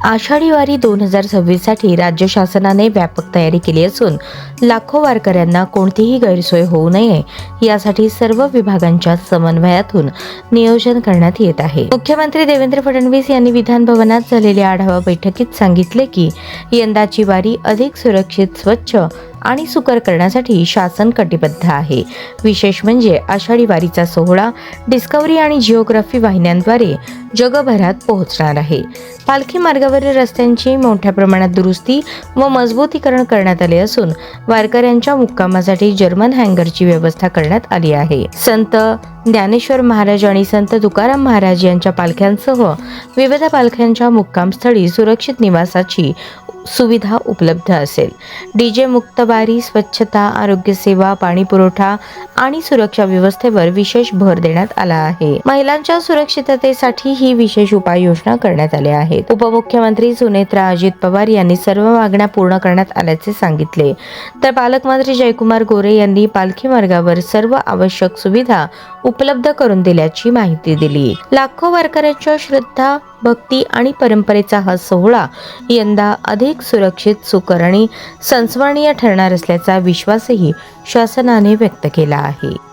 आषाढी वारी 2026 साठी राज्य शासनाने व्यापक तयारी केली असून लाखो वारकऱ्यांना कोणतीही गैरसोय होऊ नये यासाठी सर्व विभागांच्या समन्वयातून नियोजन करण्यात येत आहे। मुख्यमंत्री देवेंद्र फडणवीस यांनी विधान भवनात झालेल्या आढावा बैठकीत सांगितले की यंदाची वारी अधिक सुरक्षित, स्वच्छ आणि सुकर करण्यासाठी शासन कटिबद्ध आहे। विशेष म्हणजे आषाढी वारीचा सोहळा डिस्कव्हरी आणि जिओग्राफी वाहिन्यांद्वारे जगभरात पोहोचणार आहे। पालखी मार्गावरील रस्त्यांची मोठ्या प्रमाणात दुरुस्ती व मजबूतीकरण करण्यात आले असून वारकऱ्यांच्या मुक्कामासाठी जर्मन हँगरची व्यवस्था करण्यात आली आहे। संत ज्ञानेश्वर महाराज आणि संत तुकाराम महाराज यांच्या पालख्यांसह विविध पालख्यांच्या मुक्कामस्थळी सुरक्षित निवासाची सुविधा उपलब्ध असेल। डीजे मुक्त वारी, स्वच्छता, आरोग्य सेवा, पाणी पुरवठा आणि सुरक्षा व्यवस्थेवर विशेष भर देण्यात आला आहे। महिलांच्या सुरक्षिततेसाठी ही विशेष उपाययोजना करण्यात आल्या आहेत। उपमुख्यमंत्री सुनेत्रा अजित पवार यांनी सर्व मागण्या पूर्ण करण्यात आल्याचे सांगितले, तर पालकमंत्री जयकुमार गोरे यांनी पालखी मार्गावर सर्व आवश्यक सुविधा उपलब्ध करून दिल्याची माहिती दिली। लाखो वारकऱ्यांच्या श्रद्धा, भक्ती आणि परंपरेचा हा सोहळा यंदा अधिक सुरक्षित, सुकर आणि संस्मरणीय ठरणार असल्याचा विश्वासही शासनाने व्यक्त केला आहे।